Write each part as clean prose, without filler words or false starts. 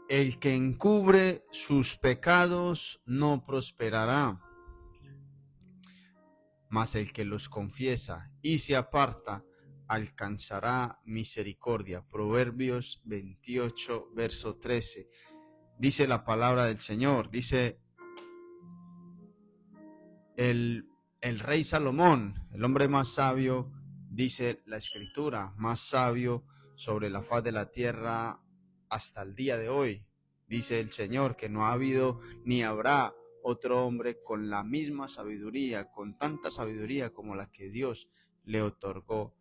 El que encubre sus pecados no prosperará, mas el que los confiesa y se aparta alcanzará misericordia. Proverbios 28, verso 13. Dice la palabra del Señor, dice el rey Salomón, el hombre más sabio, dice la Escritura, más sabio sobre la faz de la tierra hasta el día de hoy. Dice el Señor que no ha habido ni habrá otro hombre con la misma sabiduría, con tanta sabiduría como la que Dios le otorgó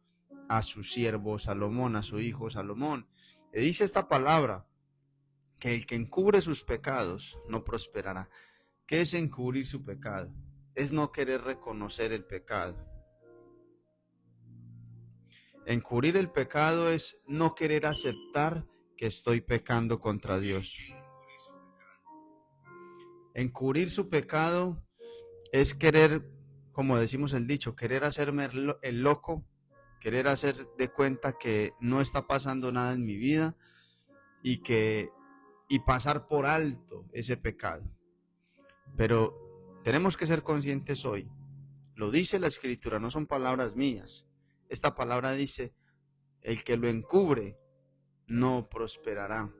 a su siervo Salomón, a su hijo Salomón. Le dice esta palabra, que el que encubre sus pecados no prosperará. ¿Qué es encubrir su pecado? Es no querer reconocer el pecado. Encubrir el pecado es no querer aceptar que estoy pecando contra Dios. Encubrir su pecado es querer, como decimos el dicho, querer hacerme el loco, querer hacer de cuenta que no está pasando nada en mi vida y pasar por alto ese pecado. Pero tenemos que ser conscientes hoy. Lo dice la Escritura, no son palabras mías. Esta palabra dice, el que lo encubre no prosperará.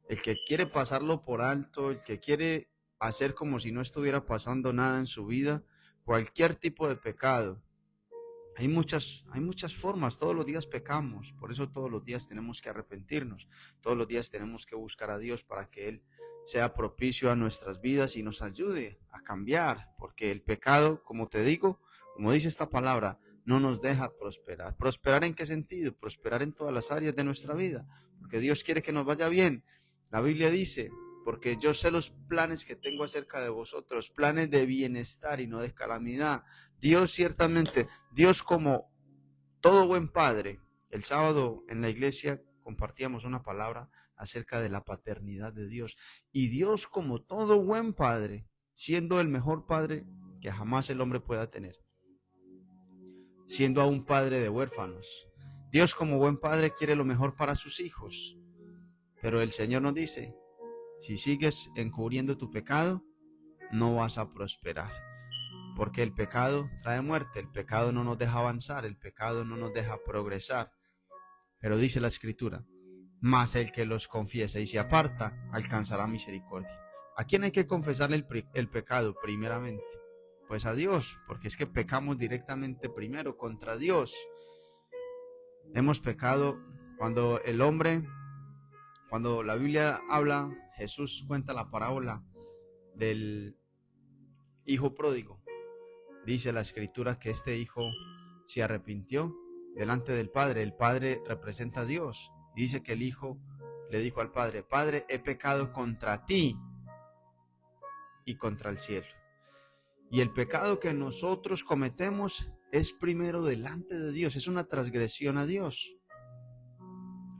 El que quiere pasarlo por alto, el que quiere hacer como si no estuviera pasando nada en su vida, cualquier tipo de pecado. Hay muchas formas, todos los días pecamos, por eso todos los días tenemos que arrepentirnos, todos los días tenemos que buscar a Dios para que Él sea propicio a nuestras vidas y nos ayude a cambiar, porque el pecado, como te digo, como dice esta palabra, no nos deja prosperar. ¿Prosperar en qué sentido? Prosperar en todas las áreas de nuestra vida, porque Dios quiere que nos vaya bien. La Biblia dice, porque yo sé los planes que tengo acerca de vosotros, planes de bienestar y no de calamidad. Dios ciertamente, Dios como todo buen padre, el sábado en la iglesia compartíamos una palabra acerca de la paternidad de Dios. Y Dios como todo buen padre, siendo el mejor padre que jamás el hombre pueda tener, siendo aún padre de huérfanos. Dios como buen padre quiere lo mejor para sus hijos. Pero el Señor nos dice, si sigues encubriendo tu pecado, no vas a prosperar. Porque el pecado trae muerte, el pecado no nos deja avanzar, el pecado no nos deja progresar. Pero dice la Escritura, mas el que los confiesa y se aparta, alcanzará misericordia. ¿A quién hay que confesarle el pecado primeramente? Pues a Dios, porque es que pecamos directamente primero contra Dios. Hemos pecado cuando cuando la Biblia habla, Jesús cuenta la parábola del hijo pródigo. Dice la Escritura que este hijo se arrepintió delante del Padre. El Padre representa a Dios. Dice que el hijo le dijo al Padre, Padre, he pecado contra ti y contra el cielo. Y el pecado que nosotros cometemos es primero delante de Dios, es una transgresión a Dios.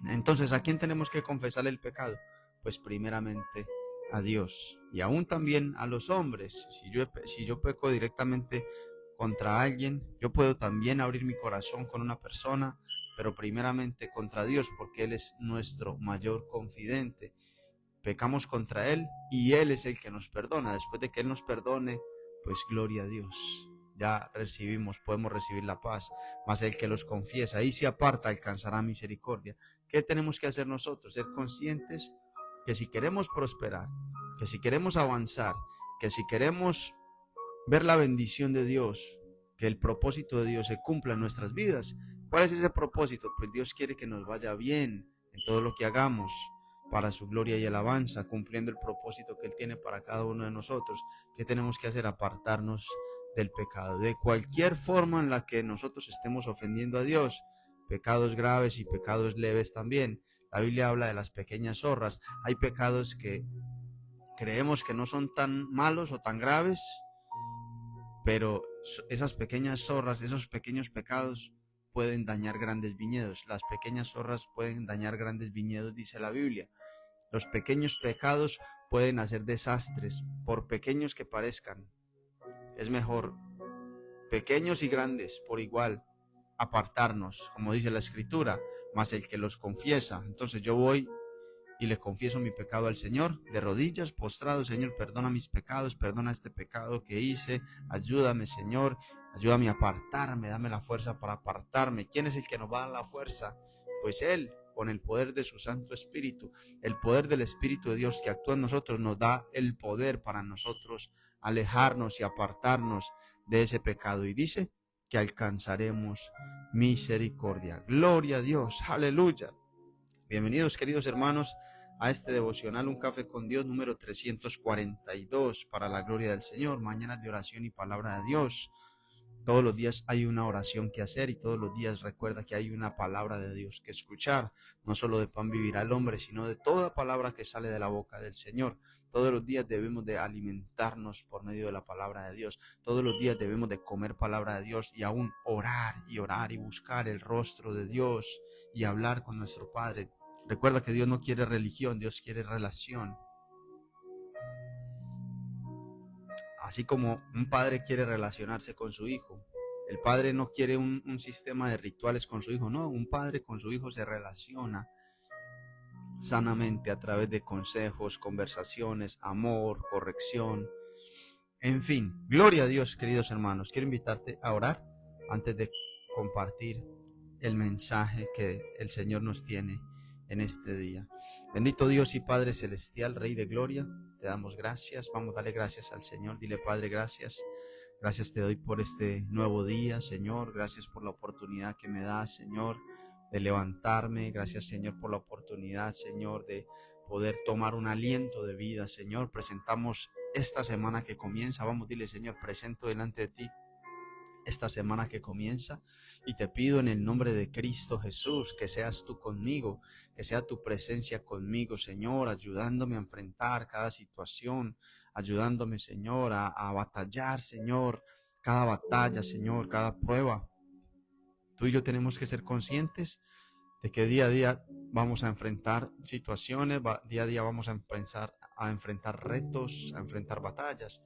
Entonces, ¿a quién tenemos que confesar el pecado? Pues primeramente a Dios y aún también a los hombres. Si yo peco directamente contra alguien, yo puedo también abrir mi corazón con una persona, pero primeramente contra Dios, porque Él es nuestro mayor confidente. Pecamos contra Él y Él es el que nos perdona. Después de que Él nos perdone, pues gloria a Dios. Ya podemos recibir la paz, mas el que los confiesa y se aparta alcanzará misericordia. ¿Qué tenemos que hacer nosotros? Ser conscientes que si queremos prosperar, que si queremos avanzar, que si queremos ver la bendición de Dios, que el propósito de Dios se cumpla en nuestras vidas. ¿Cuál es ese propósito? Pues Dios quiere que nos vaya bien en todo lo que hagamos para su gloria y alabanza, cumpliendo el propósito que Él tiene para cada uno de nosotros. ¿Qué tenemos que hacer? Apartarnos del pecado, de cualquier forma en la que nosotros estemos ofendiendo a Dios, pecados graves y pecados leves también. La Biblia habla de las pequeñas zorras. Hay pecados que creemos que no son tan malos o tan graves, pero esas pequeñas zorras, esos pequeños pecados pueden dañar grandes viñedos. Las pequeñas zorras pueden dañar grandes viñedos, dice la Biblia. Los pequeños pecados pueden hacer desastres, por pequeños que parezcan. Es mejor, pequeños y grandes por igual, apartarnos, como dice la Escritura, mas el que los confiesa. Entonces yo voy y le confieso mi pecado al Señor, de rodillas, postrado, Señor, perdona mis pecados, perdona este pecado que hice, ayúdame, Señor, ayúdame a apartarme, dame la fuerza para apartarme. ¿Quién es el que nos va a dar la fuerza? Pues Él, con el poder de su Santo Espíritu. El poder del Espíritu de Dios que actúa en nosotros nos da el poder para nosotros alejarnos y apartarnos de ese pecado. Y dice que alcanzaremos misericordia. Gloria a Dios, aleluya. Bienvenidos, queridos hermanos, a este devocional Un Café con Dios número 342 para la gloria del Señor. Mañanas de oración y palabra de Dios. Todos los días hay una oración que hacer y todos los días recuerda que hay una palabra de Dios que escuchar. No solo de pan vivirá el hombre, sino de toda palabra que sale de la boca del Señor. Todos los días debemos de alimentarnos por medio de la palabra de Dios. Todos los días debemos de comer palabra de Dios y aún orar y buscar el rostro de Dios y hablar con nuestro Padre. Recuerda que Dios no quiere religión, Dios quiere relación. Así como un padre quiere relacionarse con su hijo, el padre no quiere un sistema de rituales con su hijo, no, un padre con su hijo se relaciona sanamente a través de consejos, conversaciones, amor, corrección, en fin. Gloria a Dios, queridos hermanos. Quiero invitarte a orar antes de compartir el mensaje que el Señor nos tiene en este día. Bendito Dios y Padre celestial, Rey de gloria, te damos gracias. Vamos a darle gracias al Señor. Dile, Padre, gracias. Gracias te doy por este nuevo día, Señor. Gracias por la oportunidad que me das, Señor, de levantarme. Gracias, Señor, por la oportunidad, Señor, de poder tomar un aliento de vida, Señor. Presentamos esta semana que comienza. Vamos, dile, Señor, presento delante de ti esta semana que comienza y te pido en el nombre de Cristo Jesús que seas tú conmigo, que sea tu presencia conmigo, Señor, ayudándome a enfrentar cada situación, ayudándome, Señor, a batallar, Señor, cada batalla, Señor, cada prueba. Tú y yo tenemos que ser conscientes de que día a día vamos a enfrentar situaciones, día a día vamos a enfrentar retos, a enfrentar batallas,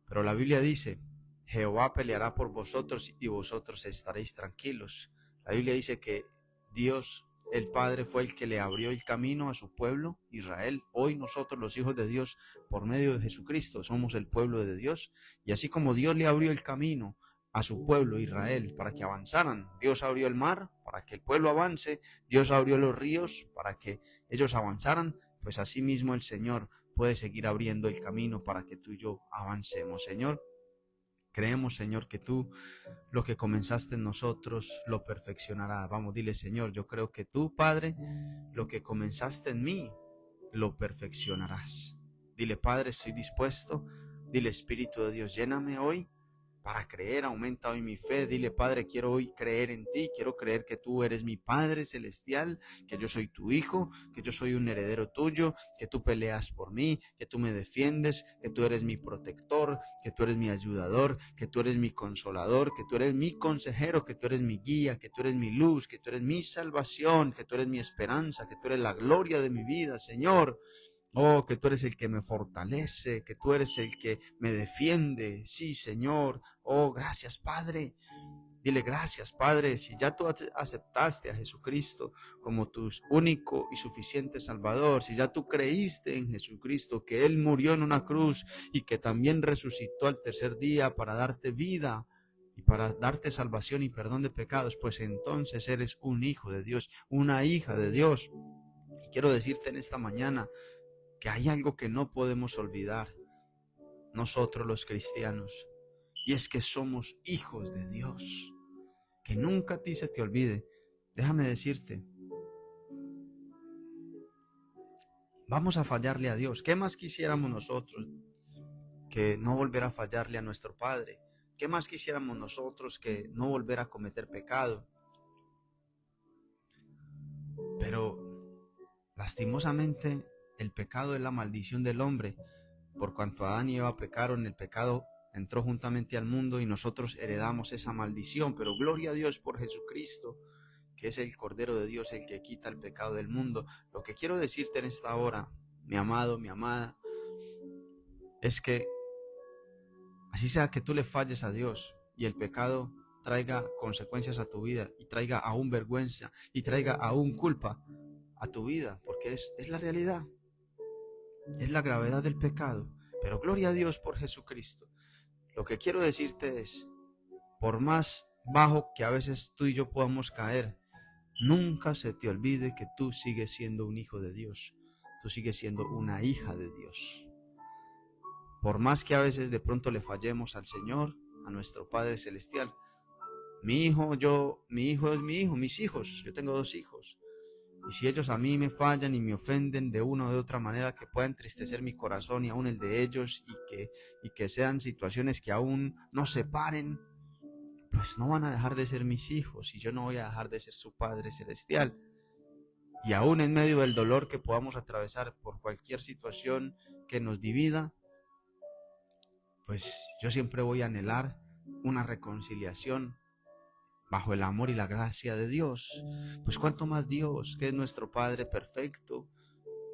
pero la Biblia dice: Jehová peleará por vosotros y vosotros estaréis tranquilos. La Biblia dice que Dios, el Padre, fue el que le abrió el camino a su pueblo, Israel. Hoy nosotros, los hijos de Dios, por medio de Jesucristo, somos el pueblo de Dios. Y así como Dios le abrió el camino a su pueblo, Israel, para que avanzaran, Dios abrió el mar para que el pueblo avance, Dios abrió los ríos para que ellos avanzaran, pues así mismo el Señor puede seguir abriendo el camino para que tú y yo avancemos, Señor. Creemos, Señor, que tú lo que comenzaste en nosotros lo perfeccionarás. Vamos, dile, Señor, yo creo que tú, Padre, lo que comenzaste en mí lo perfeccionarás. Dile, Padre, estoy dispuesto. Dile, Espíritu de Dios, lléname hoy para creer, aumenta hoy mi fe. Dile, Padre, quiero hoy creer en ti, quiero creer que tú eres mi Padre celestial, que yo soy tu hijo, que yo soy un heredero tuyo, que tú peleas por mí, que tú me defiendes, que tú eres mi protector, que tú eres mi ayudador, que tú eres mi consolador, que tú eres mi consejero, que tú eres mi guía, que tú eres mi luz, que tú eres mi salvación, que tú eres mi esperanza, que tú eres la gloria de mi vida, Señor. Oh, que tú eres el que me fortalece, que tú eres el que me defiende. Sí, Señor. Oh, gracias, Padre. Dile, gracias, Padre. Si ya tú aceptaste a Jesucristo como tu único y suficiente Salvador, si ya tú creíste en Jesucristo, que Él murió en una cruz y que también resucitó al tercer día para darte vida y para darte salvación y perdón de pecados, pues entonces eres un hijo de Dios, una hija de Dios. Y quiero decirte en esta mañana que hay algo que no podemos olvidar nosotros los cristianos, y es que somos hijos de Dios. Que nunca a ti se te olvide. Déjame decirte, vamos a fallarle a Dios. ¿Qué más quisiéramos nosotros que no volver a fallarle a nuestro Padre? ¿Qué más quisiéramos nosotros que no volver a cometer pecado? Pero lastimosamente el pecado es la maldición del hombre. Por cuanto Adán y Eva pecaron, el pecado entró juntamente al mundo y nosotros heredamos esa maldición. Pero gloria a Dios por Jesucristo, que es el Cordero de Dios, el que quita el pecado del mundo. Lo que quiero decirte en esta hora, mi amado, mi amada, es que así sea que tú le falles a Dios y el pecado traiga consecuencias a tu vida y traiga aún vergüenza y traiga aún culpa, a tu vida, porque es la realidad, es la gravedad del pecado. Pero gloria a Dios por Jesucristo. Lo que quiero decirte es, por más bajo que a veces tú y yo podamos caer, nunca se te olvide que tú sigues siendo un hijo de Dios, tú sigues siendo una hija de Dios. Por más que a veces de pronto le fallemos al Señor, a nuestro Padre Celestial, mi hijo es mi hijo, mis hijos, yo tengo 2 hijos, y si ellos a mí me fallan y me ofenden de una o de otra manera que pueda entristecer mi corazón y aún el de ellos, y que sean situaciones que aún nos separen, pues no van a dejar de ser mis hijos, y yo no voy a dejar de ser su Padre Celestial. Y aún en medio del dolor que podamos atravesar por cualquier situación que nos divida, pues yo siempre voy a anhelar una reconciliación bajo el amor y la gracia de Dios. Pues cuánto más Dios, que es nuestro Padre perfecto,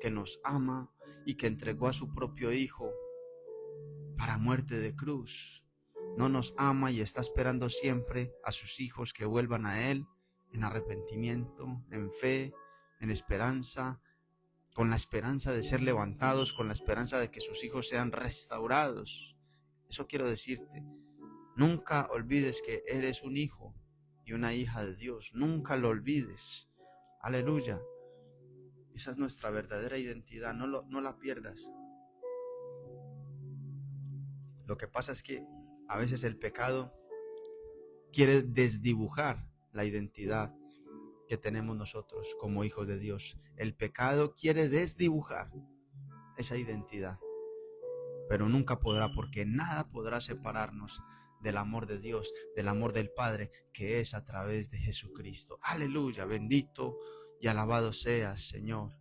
que nos ama y que entregó a su propio Hijo para muerte de cruz. No nos ama y está esperando siempre a sus hijos que vuelvan a Él en arrepentimiento, en fe, en esperanza, con la esperanza de ser levantados, con la esperanza de que sus hijos sean restaurados. Eso quiero decirte. Nunca olvides que eres un hijo y una hija de Dios. Nunca lo olvides. Aleluya. Esa es nuestra verdadera identidad. No la pierdas. Lo que pasa es que a veces el pecado quiere desdibujar la identidad que tenemos nosotros como hijos de Dios. El pecado quiere desdibujar esa identidad, pero nunca podrá, porque nada podrá separarnos del amor de Dios, del amor del Padre, que es a través de Jesucristo. Aleluya, bendito y alabado seas, Señor.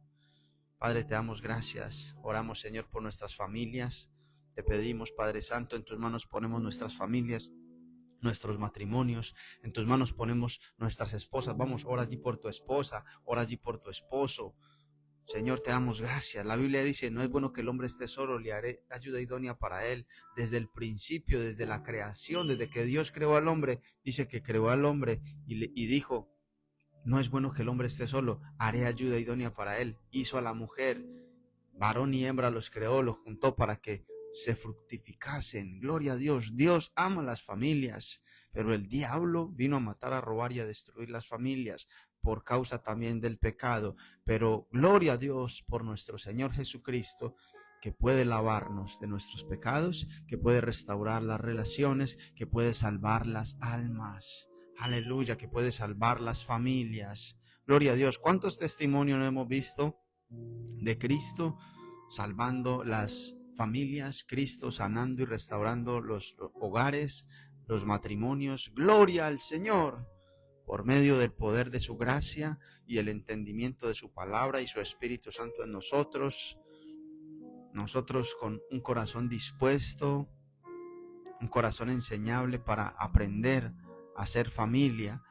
Padre, te damos gracias. Oramos, Señor, por nuestras familias. Te pedimos, Padre Santo, en tus manos ponemos nuestras familias, nuestros matrimonios, en tus manos ponemos nuestras esposas. Vamos, ora allí por tu esposa, ora allí por tu esposo. Señor, te damos gracias. La Biblia dice, no es bueno que el hombre esté solo, le haré ayuda idónea para él. Desde el principio, desde la creación, desde que Dios creó al hombre, dice que creó al hombre y dijo, no es bueno que el hombre esté solo, haré ayuda idónea para él. Hizo a la mujer, varón y hembra los creó, los juntó para que se fructificasen. Gloria a Dios. Dios ama las familias, pero el diablo vino a matar, a robar y a destruir las familias por causa también del pecado. Pero gloria a Dios por nuestro Señor Jesucristo, que puede lavarnos de nuestros pecados, que puede restaurar las relaciones, que puede salvar las almas. Aleluya, que puede salvar las familias. Gloria a Dios. ¿Cuántos testimonios no hemos visto de Cristo salvando las familias, Cristo sanando y restaurando los hogares, los matrimonios? Gloria al Señor, por medio del poder de su gracia y el entendimiento de su palabra y su Espíritu Santo en nosotros. Nosotros con un corazón dispuesto, un corazón enseñable para aprender a ser familia.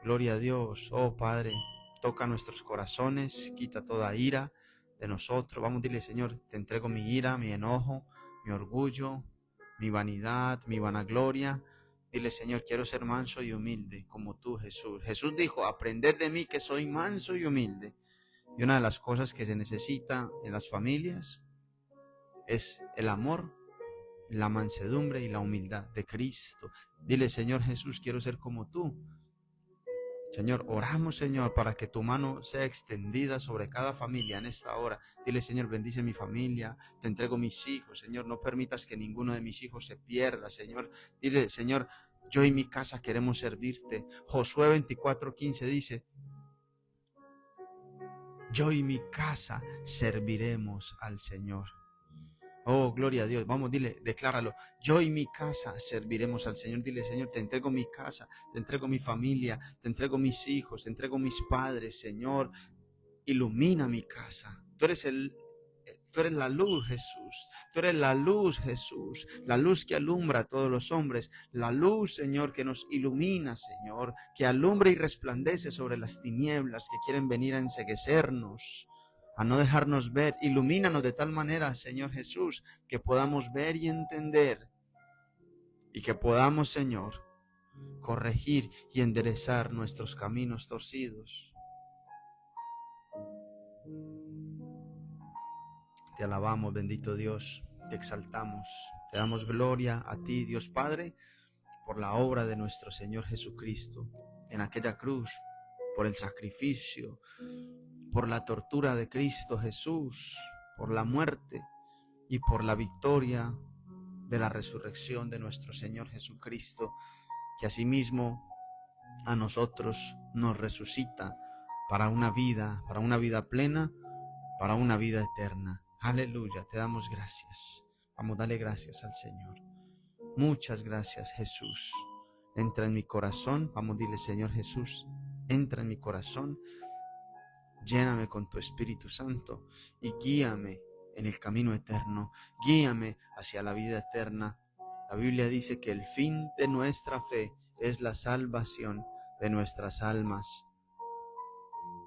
Gloria a Dios. Oh Padre, toca nuestros corazones, quita toda ira de nosotros. Vamos a decirle, Señor, te entrego mi ira, mi enojo, mi orgullo, mi vanidad, mi vanagloria. Dile, Señor, quiero ser manso y humilde como tú, Jesús. Jesús dijo, aprended de mí que soy manso y humilde. Y una de las cosas que se necesita en las familias es el amor, la mansedumbre y la humildad de Cristo. Dile, Señor Jesús, quiero ser como tú. Señor, oramos, Señor, para que tu mano sea extendida sobre cada familia en esta hora. Dile, Señor, bendice mi familia, te entrego mis hijos, Señor, no permitas que ninguno de mis hijos se pierda, Señor. Dile, Señor, yo y mi casa queremos servirte. Josué 24:15 dice, yo y mi casa serviremos al Señor. Oh, gloria a Dios. Vamos, dile, decláralo. Yo y mi casa serviremos al Señor. Dile, Señor, te entrego mi casa, te entrego mi familia, te entrego mis hijos, te entrego mis padres, Señor. Ilumina mi casa. Tú eres la luz, Jesús. Tú eres la luz, Jesús. La luz que alumbra a todos los hombres. La luz, Señor, que nos ilumina, Señor. Que alumbra y resplandece sobre las tinieblas que quieren venir a enceguecernos, a no dejarnos ver. Ilumínanos de tal manera, Señor Jesús, que podamos ver y entender, y que podamos, Señor, corregir y enderezar nuestros caminos torcidos. Te alabamos, bendito Dios, te exaltamos, te damos gloria a ti, Dios Padre, por la obra de nuestro Señor Jesucristo en aquella cruz, por el sacrificio, por la tortura de Cristo Jesús, por la muerte y por la victoria de la resurrección de nuestro Señor Jesucristo, que asimismo a nosotros nos resucita para una vida plena, para una vida eterna. Aleluya, te damos gracias. Vamos, dale gracias al Señor. Muchas gracias, Jesús. Entra en mi corazón. Vamos, dile, Señor Jesús, entra en mi corazón. Lléname con tu Espíritu Santo y guíame en el camino eterno. Guíame hacia la vida eterna. La Biblia dice que el fin de nuestra fe es la salvación de nuestras almas.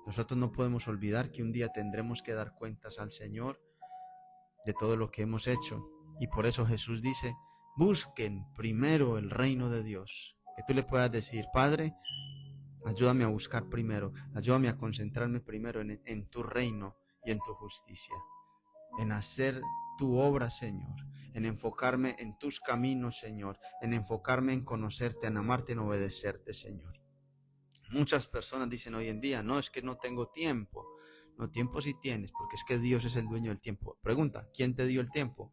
Nosotros no podemos olvidar que un día tendremos que dar cuentas al Señor de todo lo que hemos hecho. Y por eso Jesús dice, busquen primero el reino de Dios. Que tú le puedas decir, Padre, ayúdame a buscar primero, ayúdame a concentrarme primero en tu reino y en tu justicia, en hacer tu obra, Señor, en enfocarme en tus caminos, Señor, en enfocarme en conocerte, en amarte, en obedecerte, Señor. Muchas personas dicen hoy en día, no, es que no tengo tiempo. No, tiempo sí tienes, porque es que Dios es el dueño del tiempo. Pregunta, ¿quién te dio el tiempo?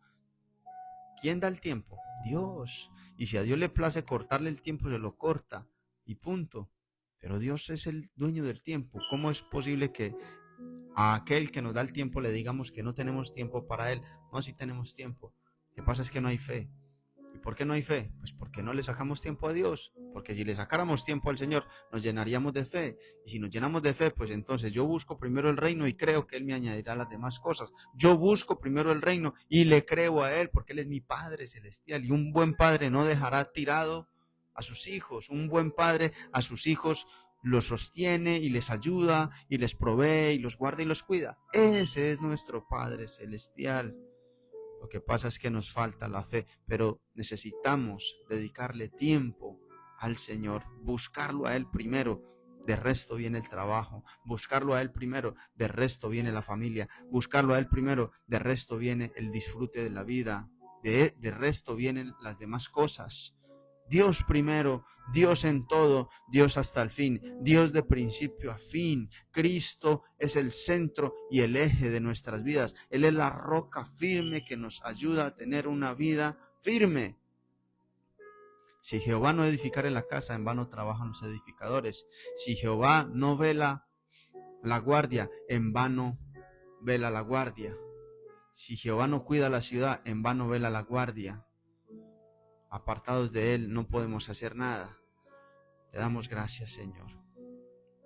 ¿Quién da el tiempo? Dios. Y si a Dios le place cortarle el tiempo, se lo corta y punto. Pero Dios es el dueño del tiempo. ¿Cómo es posible que a aquel que nos da el tiempo le digamos que no tenemos tiempo para Él? No, sí tenemos tiempo. Lo que pasa es que no hay fe. ¿Y por qué no hay fe? Pues porque no le sacamos tiempo a Dios. Porque si le sacáramos tiempo al Señor, nos llenaríamos de fe. Y si nos llenamos de fe, pues entonces yo busco primero el reino y creo que Él me añadirá las demás cosas. Yo busco primero el reino y le creo a Él porque Él es mi Padre celestial. Y un buen padre no dejará tirado a sus hijos. Un buen padre a sus hijos los sostiene y les ayuda y les provee y los guarda y los cuida. Ese es nuestro Padre celestial. Lo que pasa es que nos falta la fe, pero necesitamos dedicarle tiempo al Señor, buscarlo a Él primero, de resto viene el trabajo, buscarlo a Él primero, de resto viene la familia, buscarlo a Él primero, de resto viene el disfrute de la vida, de resto vienen las demás cosas. Dios primero, Dios en todo, Dios hasta el fin, Dios de principio a fin. Cristo es el centro y el eje de nuestras vidas. Él es la roca firme que nos ayuda a tener una vida firme. Si Jehová no edificare la casa, en vano trabajan los edificadores. Si Jehová no vela la guardia, en vano vela la guardia. Si Jehová no cuida la ciudad, en vano vela la guardia. Apartados de Él no podemos hacer nada. Te damos gracias, Señor.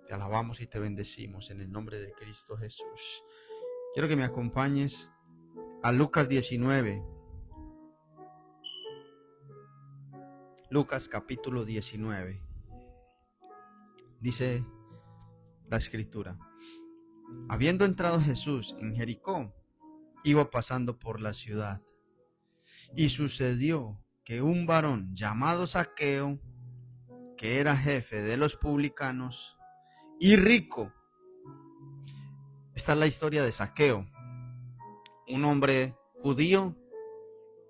Te alabamos y te bendecimos en el nombre de Cristo Jesús. Quiero que me acompañes a Lucas 19. Lucas capítulo 19. Dice la Escritura: habiendo entrado Jesús en Jericó, iba pasando por la ciudad. Y sucedió que un varón llamado Zaqueo, que era jefe de los publicanos y rico. Esta es la historia de Zaqueo, un hombre judío,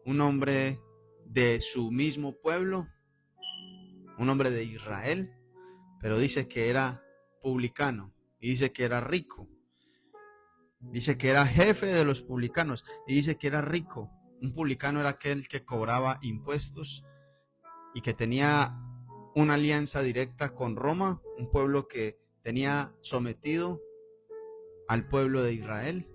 un hombre de su mismo pueblo, un hombre de Israel, pero dice que era publicano y dice que era rico. Dice que era jefe de los publicanos y dice que era rico. Un publicano era aquel que cobraba impuestos y que tenía una alianza directa con Roma, un pueblo que tenía sometido al pueblo de Israel,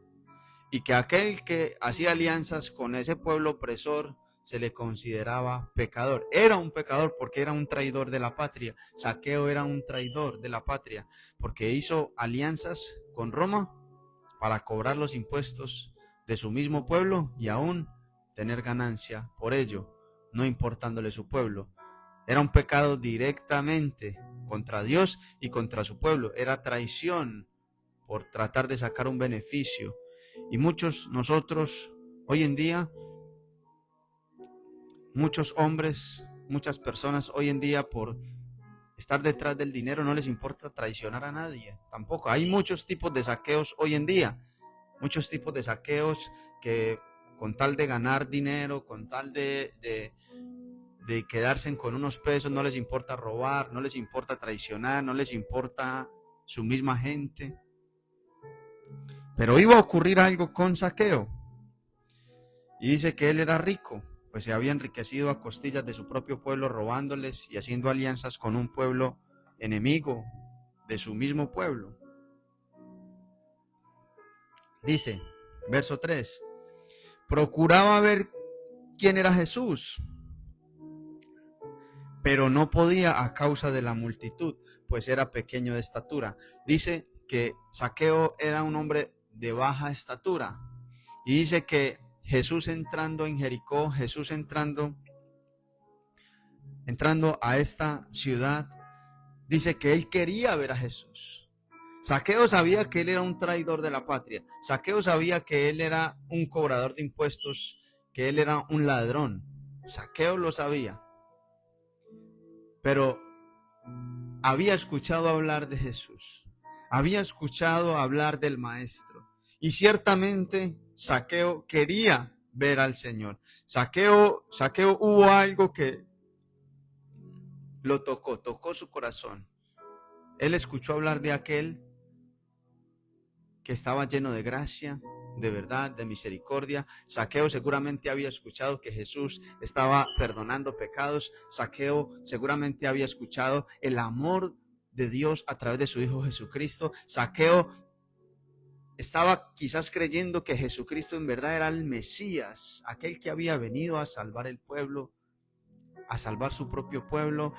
y que aquel que hacía alianzas con ese pueblo opresor se le consideraba pecador. Era un pecador porque era un traidor de la patria. Zaqueo era un traidor de la patria porque hizo alianzas con Roma para cobrar los impuestos de su mismo pueblo y aún tener ganancia por ello, no importándole su pueblo. Era un pecado directamente contra Dios y contra su pueblo. Era traición por tratar de sacar un beneficio. Y nosotros, hoy en día, muchos hombres, muchas personas hoy en día, por estar detrás del dinero, no les importa traicionar a nadie, tampoco. Hay muchos tipos de saqueos hoy en día, muchos tipos de saqueos que con tal de ganar dinero, con tal de quedarse con unos pesos, no les importa robar, no les importa traicionar, no les importa su misma gente. Pero iba a ocurrir algo con Zaqueo. Y dice que él era rico, pues se había enriquecido a costillas de su propio pueblo, robándoles y haciendo alianzas con un pueblo enemigo de su mismo pueblo. Dice, verso 3, procuraba ver quién era Jesús, pero no podía a causa de la multitud, pues era pequeño de estatura. Dice que Zaqueo era un hombre de baja estatura. Y dice que Jesús entrando en Jericó, Jesús entrando a esta ciudad, dice que él quería ver a Jesús. Zaqueo sabía que él era un traidor de la patria. Zaqueo sabía que él era un cobrador de impuestos, que él era un ladrón. Zaqueo lo sabía. Pero había escuchado hablar de Jesús. Había escuchado hablar del Maestro. Y ciertamente Zaqueo quería ver al Señor. Zaqueo hubo algo que lo tocó su corazón. Él escuchó hablar de aquel que estaba lleno de gracia, de verdad, de misericordia. Zaqueo seguramente había escuchado que Jesús estaba perdonando pecados. Zaqueo seguramente había escuchado el amor de Dios a través de su Hijo Jesucristo. Zaqueo estaba quizás creyendo que Jesucristo en verdad era el Mesías, aquel que había venido a salvar el pueblo, a salvar su propio pueblo.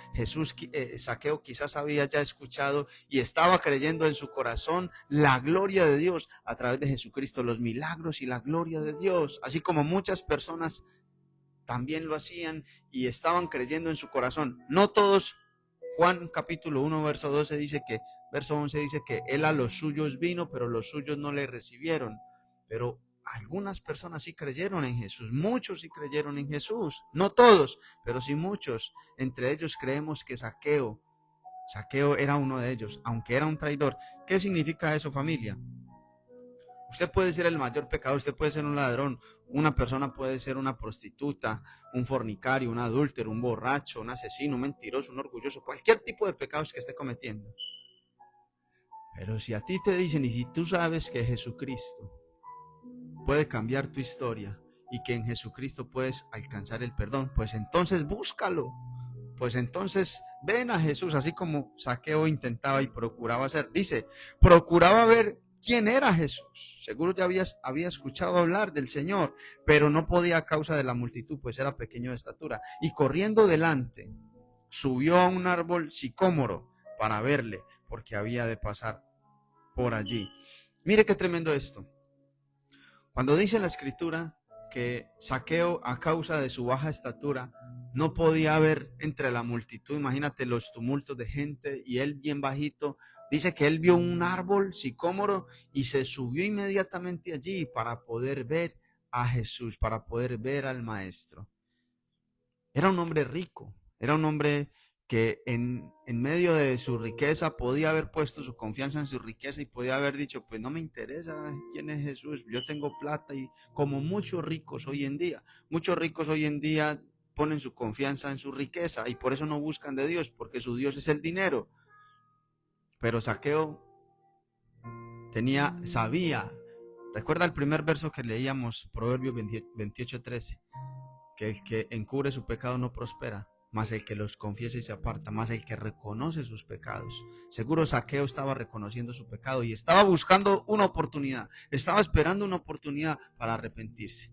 Zaqueo quizás había ya escuchado y estaba creyendo en su corazón la gloria de Dios a través de Jesucristo, los milagros y la gloria de Dios, así como muchas personas también lo hacían y estaban creyendo en su corazón. No todos. Juan capítulo 1 verso 12 dice que, verso 11 dice que él a los suyos vino, pero los suyos no le recibieron. Pero algunas personas sí creyeron en Jesús, muchos sí creyeron en Jesús, no todos, pero sí muchos. Entre ellos creemos que Zaqueo era uno de ellos, aunque era un traidor. ¿Qué significa eso, familia? Usted puede ser el mayor pecador, usted puede ser un ladrón, una persona puede ser una prostituta, un fornicario, un adúltero, un borracho, un asesino, un mentiroso, un orgulloso, cualquier tipo de pecados que esté cometiendo. Pero si a ti te dicen y si tú sabes que Jesucristo puede cambiar tu historia y que en Jesucristo puedes alcanzar el perdón, pues entonces búscalo. Pues entonces ven a Jesús, así como Zaqueo intentaba y procuraba hacer. Dice, procuraba ver quién era Jesús. Seguro ya había escuchado hablar del Señor, pero no podía a causa de la multitud, pues era pequeño de estatura. Y corriendo delante, subió a un árbol sicómoro para verle, porque había de pasar por allí. Mire qué tremendo esto. Cuando dice la Escritura que Zaqueo, a causa de su baja estatura, no podía ver entre la multitud, imagínate los tumultos de gente, y él bien bajito, dice que él vio un árbol sicómoro y se subió inmediatamente allí para poder ver a Jesús, para poder ver al Maestro. Era un hombre rico, era un hombre que en medio de su riqueza podía haber puesto su confianza en su riqueza y podía haber dicho, pues no me interesa quién es Jesús, yo tengo plata. Y como muchos ricos hoy en día ponen su confianza en su riqueza y por eso no buscan de Dios, porque su Dios es el dinero. Pero Zaqueo sabía, recuerda el primer verso que leíamos, Proverbios 28:13, que el que encubre su pecado no prospera, mas el que los confiesa y se aparta, más el que reconoce sus pecados. Seguro Zaqueo estaba reconociendo su pecado y estaba buscando una oportunidad, estaba esperando una oportunidad para arrepentirse.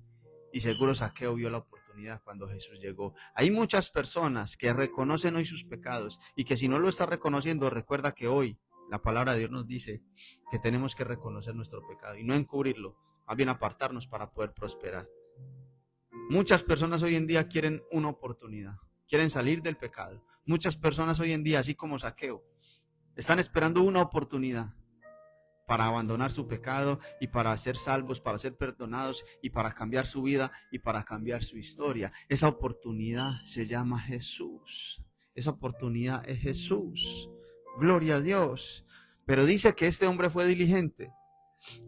Y seguro Zaqueo vio la oportunidad cuando Jesús llegó. Hay muchas personas que reconocen hoy sus pecados y que si no lo está reconociendo, recuerda que hoy la palabra de Dios nos dice que tenemos que reconocer nuestro pecado y no encubrirlo, más bien apartarnos para poder prosperar. Muchas personas hoy en día quieren una oportunidad, quieren salir del pecado. Muchas personas hoy en día, así como Zaqueo, están esperando una oportunidad para abandonar su pecado y para ser salvos, para ser perdonados y para cambiar su vida y para cambiar su historia. Esa oportunidad se llama Jesús. esa oportunidad es Jesús. Gloria a Dios. Pero dice que este hombre fue diligente.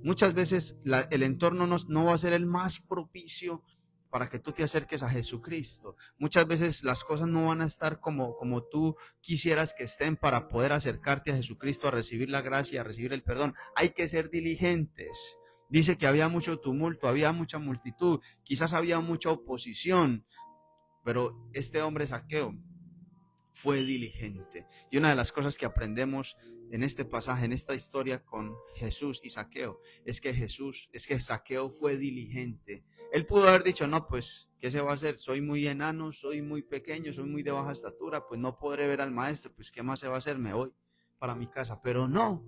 Muchas veces el entorno no va a ser el más propicio para que tú te acerques a Jesucristo. Muchas veces las cosas no van a estar como tú quisieras que estén para poder acercarte a Jesucristo, a recibir la gracia, a recibir el perdón. Hay que ser diligentes. Dice que había mucho tumulto, había mucha multitud, quizás había mucha oposición, pero este hombre Zaqueo fue diligente. Y una de las cosas que aprendemos en este pasaje, en esta historia con Jesús y Zaqueo, es que Zaqueo fue diligente. Él pudo haber dicho, no, pues, ¿qué se va a hacer? Soy muy enano, soy muy pequeño, soy muy de baja estatura, pues no podré ver al maestro, pues, ¿qué más se va a hacer? Me voy para mi casa. Pero no,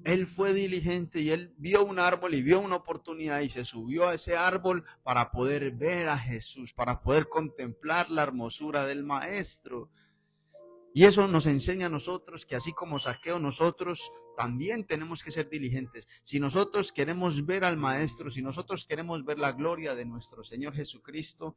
él fue diligente y él vio un árbol y vio una oportunidad y se subió a ese árbol para poder ver a Jesús, para poder contemplar la hermosura del maestro. Y eso nos enseña a nosotros que así como Zaqueo, nosotros también tenemos que ser diligentes. Si nosotros queremos ver al Maestro, si nosotros queremos ver la gloria de nuestro Señor Jesucristo,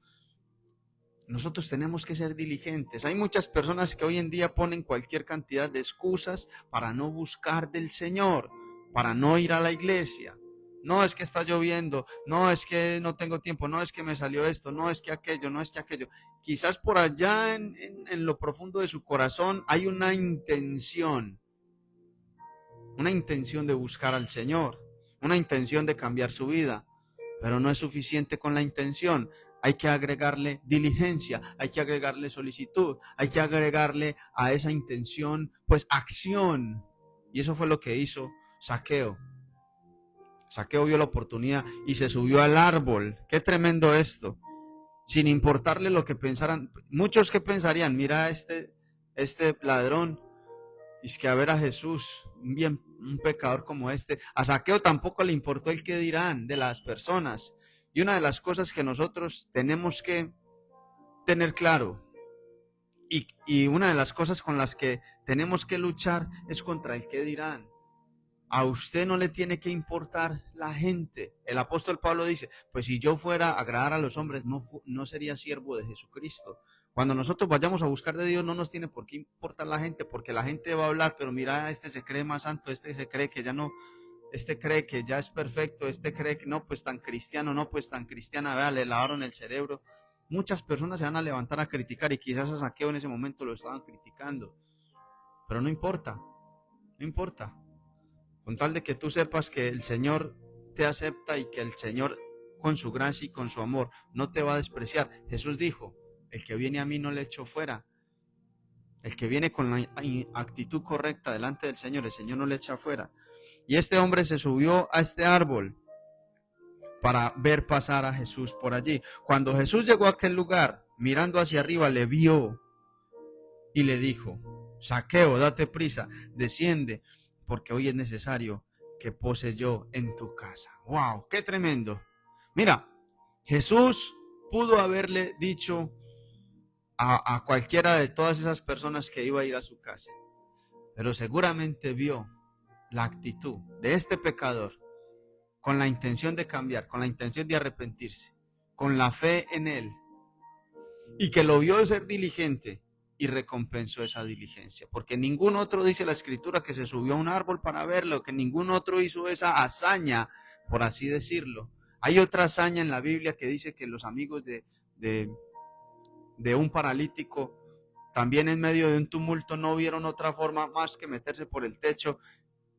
nosotros tenemos que ser diligentes. Hay muchas personas que hoy en día ponen cualquier cantidad de excusas para no buscar del Señor, para no ir a la iglesia. No es que está lloviendo, no es que no tengo tiempo, no es que me salió esto, no es que aquello, no es que aquello. Quizás por allá en lo profundo de su corazón hay una intención de buscar al Señor, una intención de cambiar su vida, pero no es suficiente con la intención. Hay que agregarle diligencia, hay que agregarle solicitud, hay que agregarle a esa intención, pues, acción. Y eso fue lo que hizo Zaqueo. Zaqueo vio la oportunidad y se subió al árbol. Qué tremendo esto. Sin importarle lo que pensaran. Muchos que pensarían, mira este ladrón, es que a ver a Jesús, un pecador como este. A Zaqueo tampoco le importó el qué dirán de las personas. Y una de las cosas que nosotros tenemos que tener claro, y una de las cosas con las que tenemos que luchar es contra el qué dirán. A usted no le tiene que importar la gente. El apóstol Pablo dice, pues si yo fuera a agradar a los hombres, no sería siervo de Jesucristo. Cuando nosotros vayamos a buscar de Dios, no nos tiene por qué importar la gente, porque la gente va a hablar, pero mira, este se cree más santo, este se cree que ya no, este cree que ya es perfecto, este cree que no, pues tan cristiano, no, pues tan cristiana, vea, le lavaron el cerebro. Muchas personas se van a levantar a criticar y quizás a Zaqueo en ese momento lo estaban criticando. Pero no importa, no importa. Con tal de que tú sepas que el Señor te acepta y que el Señor con su gracia y con su amor no te va a despreciar. Jesús dijo, el que viene a mí no le echo fuera. El que viene con la actitud correcta delante del Señor, el Señor no le echa fuera. Y este hombre se subió a este árbol para ver pasar a Jesús por allí. Cuando Jesús llegó a aquel lugar, mirando hacia arriba, le vio y le dijo, Zaqueo, date prisa, desciende, porque hoy es necesario que pose yo en tu casa. ¡Wow! ¡Qué tremendo! Mira, Jesús pudo haberle dicho a cualquiera de todas esas personas que iba a ir a su casa, pero seguramente vio la actitud de este pecador con la intención de cambiar, con la intención de arrepentirse, con la fe en él, y que lo vio ser diligente y recompensó esa diligencia, porque ningún otro, dice la escritura, que se subió a un árbol para verlo, que ningún otro hizo esa hazaña, por así decirlo. Hay otra hazaña en la Biblia que dice que los amigos de un paralítico, también en medio de un tumulto, no vieron otra forma más que meterse por el techo,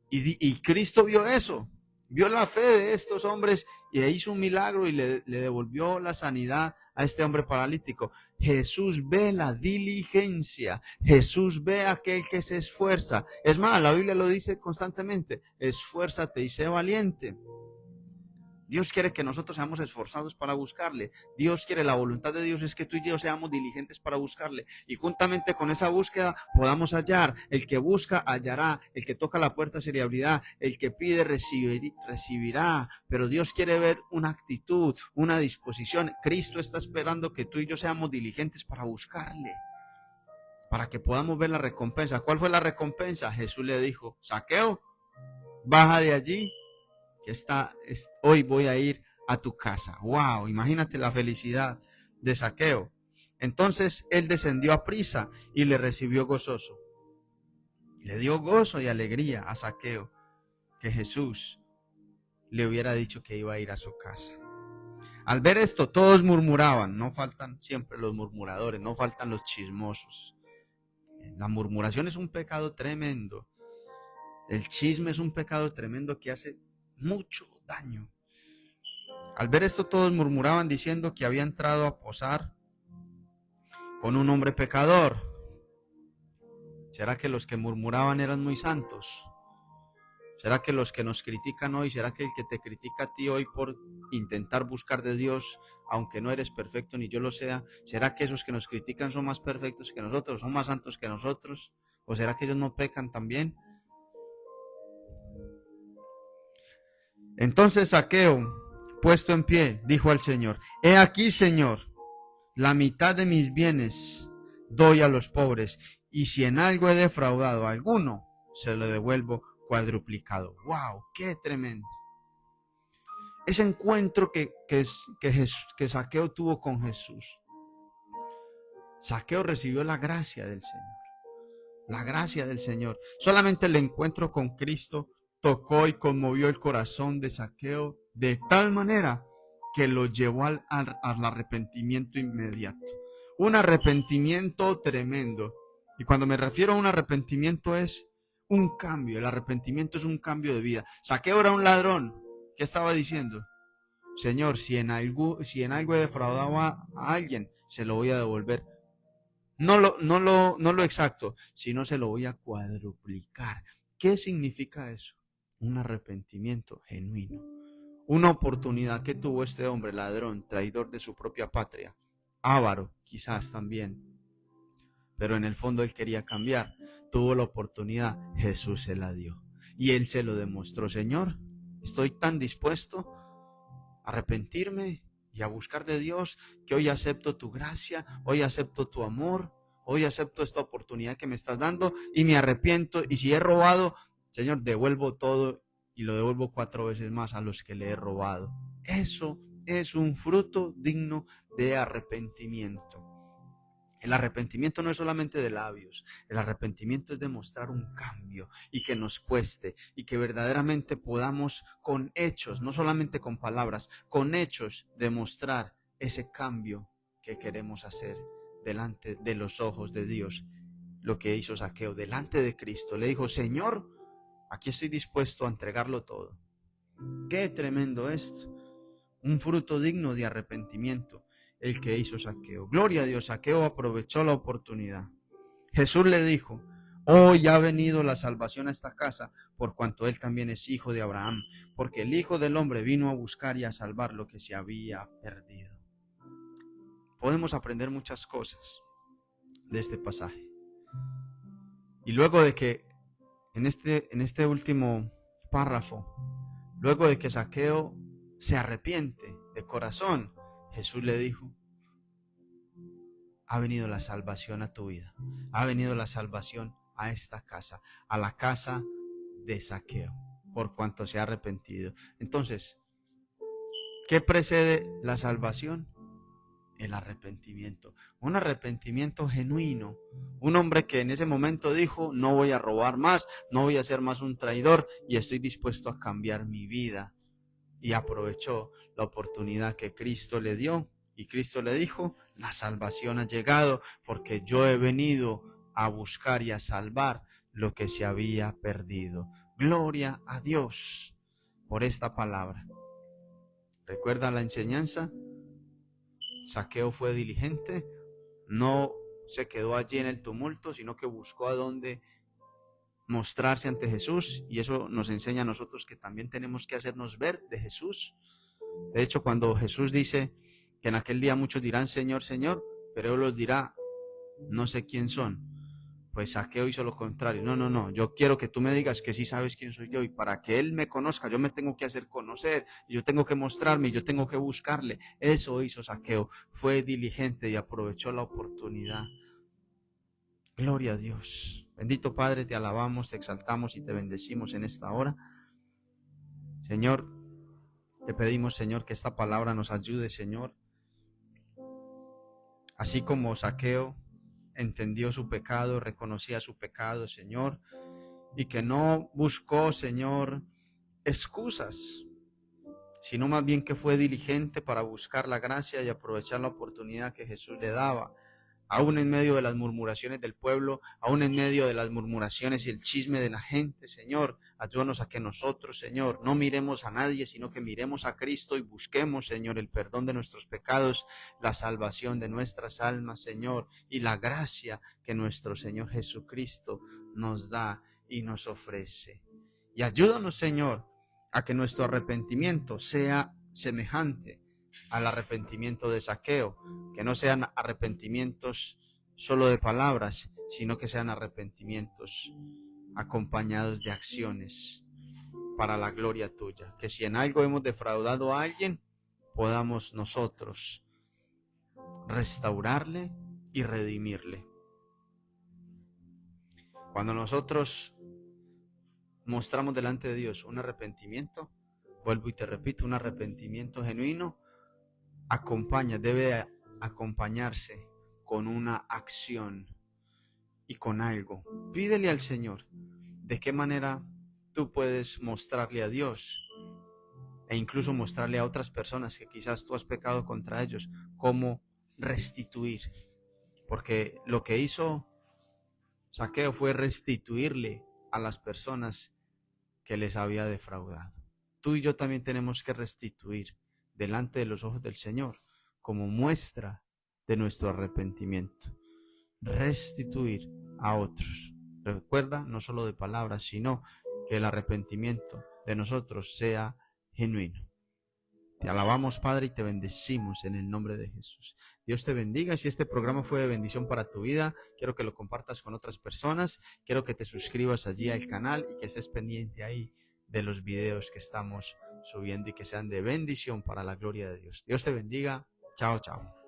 y Cristo vio eso, vio la fe de estos hombres y hizo un milagro y le devolvió la sanidad a este hombre paralítico. Jesús ve la diligencia, Jesús ve a aquel que se esfuerza. Es más, la Biblia lo dice constantemente, esfuérzate y sé valiente. Dios quiere que nosotros seamos esforzados para buscarle. Dios quiere, la voluntad de Dios es que tú y yo seamos diligentes para buscarle. Y juntamente con esa búsqueda podamos hallar. El que busca, hallará. El que toca la puerta se le abrirá. El que pide, recibirá. Pero Dios quiere ver una actitud, una disposición. Cristo está esperando que tú y yo seamos diligentes para buscarle, para que podamos ver la recompensa. ¿Cuál fue la recompensa? Jesús le dijo, Zaqueo, baja de allí, que hoy voy a ir a tu casa. Wow, imagínate la felicidad de Zaqueo. Entonces él descendió a prisa y le recibió gozoso. Le dio gozo y alegría a Zaqueo que Jesús le hubiera dicho que iba a ir a su casa. Al ver esto, todos murmuraban. No faltan siempre los murmuradores, no faltan los chismosos. La murmuración es un pecado tremendo. El chisme es un pecado tremendo que hace mucho daño. Al ver esto, todos murmuraban diciendo que había entrado a posar con un hombre pecador. ¿Será que los que murmuraban eran muy santos? ¿Será que los que nos critican hoy, será que el que te critica a ti hoy por intentar buscar de Dios, aunque no eres perfecto ni yo lo sea, será que esos que nos critican son más perfectos que nosotros, son más santos que nosotros? ¿O será que ellos no pecan también? Entonces Zaqueo, puesto en pie, dijo al Señor: He aquí, Señor, la mitad de mis bienes doy a los pobres, y si en algo he defraudado a alguno, se lo devuelvo cuadruplicado. ¡Wow! ¡Qué tremendo! Ese encuentro que Zaqueo tuvo con Jesús. Zaqueo recibió la gracia del Señor. La gracia del Señor. Solamente el encuentro con Cristo tocó y conmovió el corazón de Zaqueo de tal manera que lo llevó al arrepentimiento inmediato. Un arrepentimiento tremendo. Y cuando me refiero a un arrepentimiento es un cambio. El arrepentimiento es un cambio de vida. Zaqueo era un ladrón. ¿Qué estaba diciendo? Señor, si en algo he defraudado a alguien, se lo voy a devolver. No lo exacto, sino se lo voy a cuadruplicar. ¿Qué significa eso? Un arrepentimiento genuino. Una oportunidad que tuvo este hombre, ladrón, traidor de su propia patria, avaro quizás también, pero en el fondo él quería cambiar. Tuvo la oportunidad, Jesús se la dio. Y él se lo demostró: Señor, estoy tan dispuesto a arrepentirme y a buscar de Dios, que hoy acepto tu gracia, hoy acepto tu amor, hoy acepto esta oportunidad que me estás dando y me arrepiento. Y si he robado, Señor, devuelvo todo y lo devuelvo 4 veces más a los que le he robado. Eso es un fruto digno de arrepentimiento. El arrepentimiento no es solamente de labios, el arrepentimiento es demostrar un cambio y que nos cueste y que verdaderamente podamos con hechos, no solamente con palabras, con hechos demostrar ese cambio que queremos hacer delante de los ojos de Dios. Lo que hizo Zaqueo delante de Cristo, le dijo: Señor, aquí estoy dispuesto a entregarlo todo. Qué tremendo esto, un fruto digno de arrepentimiento. El que hizo Zaqueo. Gloria a Dios, Zaqueo aprovechó la oportunidad. Jesús le dijo: hoy ha venido la salvación a esta casa, por cuanto él también es hijo de Abraham, porque el Hijo del Hombre vino a buscar y a salvar lo que se había perdido. Podemos aprender muchas cosas de este pasaje. Y luego de que, en este último párrafo, luego de que Zaqueo se arrepiente de corazón, Jesús le dijo: ha venido la salvación a tu vida, ha venido la salvación a esta casa, a la casa de Zaqueo, por cuanto se ha arrepentido. Entonces, ¿qué precede la salvación? El arrepentimiento, un arrepentimiento genuino. Un hombre que en ese momento dijo: no voy a robar más, no voy a ser más un traidor y estoy dispuesto a cambiar mi vida. Y aprovechó la oportunidad que Cristo le dio. Y Cristo le dijo: la salvación ha llegado, porque yo he venido a buscar y a salvar lo que se había perdido. Gloria a Dios por esta palabra. ¿Recuerda la enseñanza? Zaqueo fue diligente, no se quedó allí en el tumulto, sino que buscó a dónde mostrarse ante Jesús, y eso nos enseña a nosotros que también tenemos que hacernos ver de Jesús. De hecho, cuando Jesús dice que en aquel día muchos dirán: Señor, Señor, pero Él los dirá: no sé quién son. Pues Zaqueo hizo lo contrario. No, yo quiero que tú me digas que sí sabes quién soy yo, y para que Él me conozca, yo me tengo que hacer conocer, yo tengo que mostrarme, yo tengo que buscarle. Eso hizo Zaqueo, fue diligente y aprovechó la oportunidad. Gloria a Dios. Bendito Padre, te alabamos, te exaltamos y te bendecimos en esta hora. Señor, te pedimos, Señor, que esta palabra nos ayude, Señor, Así como Zaqueo entendió su pecado, reconocía su pecado, Señor, y que no buscó, Señor, excusas, sino más bien que fue diligente para buscar la gracia y aprovechar la oportunidad que Jesús le daba. Aún en medio de las murmuraciones del pueblo, aún en medio de las murmuraciones y el chisme de la gente, Señor, ayúdanos a que nosotros, Señor, no miremos a nadie, sino que miremos a Cristo y busquemos, Señor, el perdón de nuestros pecados, la salvación de nuestras almas, Señor, y la gracia que nuestro Señor Jesucristo nos da y nos ofrece. Y ayúdanos, Señor, a que nuestro arrepentimiento sea semejante al arrepentimiento de Zaqueo, que no sean arrepentimientos solo de palabras, sino que sean arrepentimientos acompañados de acciones para la gloria tuya. Que si en algo hemos defraudado a alguien, podamos nosotros restaurarle y redimirle. Cuando nosotros mostramos delante de Dios un arrepentimiento, vuelvo y te repito, un arrepentimiento genuino, debe acompañarse con una acción y con algo. Pídele al Señor de qué manera tú puedes mostrarle a Dios e incluso mostrarle a otras personas que quizás tú has pecado contra ellos, cómo restituir. Porque lo que hizo Zaqueo fue restituirle a las personas que les había defraudado. Tú y yo también tenemos que restituir delante de los ojos del Señor como muestra de nuestro arrepentimiento. Restituir a otros. Recuerda, no solo de palabras, sino que el arrepentimiento de nosotros sea genuino. Te alabamos, Padre, y te bendecimos en el nombre de Jesús. Dios te bendiga. Si este programa fue de bendición para tu vida, quiero que lo compartas con otras personas. Quiero que te suscribas allí al canal y que estés pendiente ahí de los videos que estamos subiendo y que sean de bendición para la gloria de Dios. Dios te bendiga. Chao, chao.